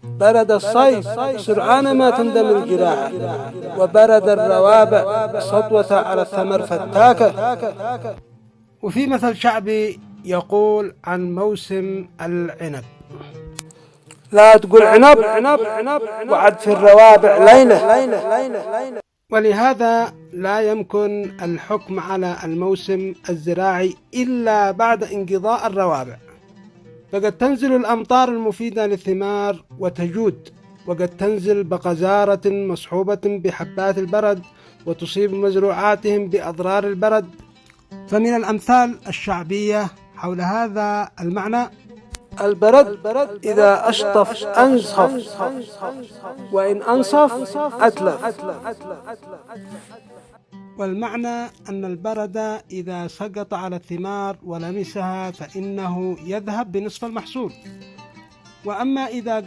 برد الصيف سرعان ما تندم الجراحة، وبرد الروابع سطوة على الثمر فتاكة. وفي مثل شعبي يقول عن موسم العنب: لا تقول عنب وعد في الروابع ليلة. ولهذا لا يمكن الحكم على الموسم الزراعي إلا بعد انقضاء الروابع، فقد تنزل الأمطار المفيدة للثمار وتجود، وقد تنزل بقذارة مصحوبة بحبات البرد وتصيب مزروعاتهم بأضرار البرد. فمن الأمثال الشعبية حول هذا المعنى: البرد إذا أشطف أنصف، وإن أنصف أتلف. والمعنى أن البرد إذا سقط على الثمار ولمسها فإنه يذهب بنصف المحصول، وأما إذا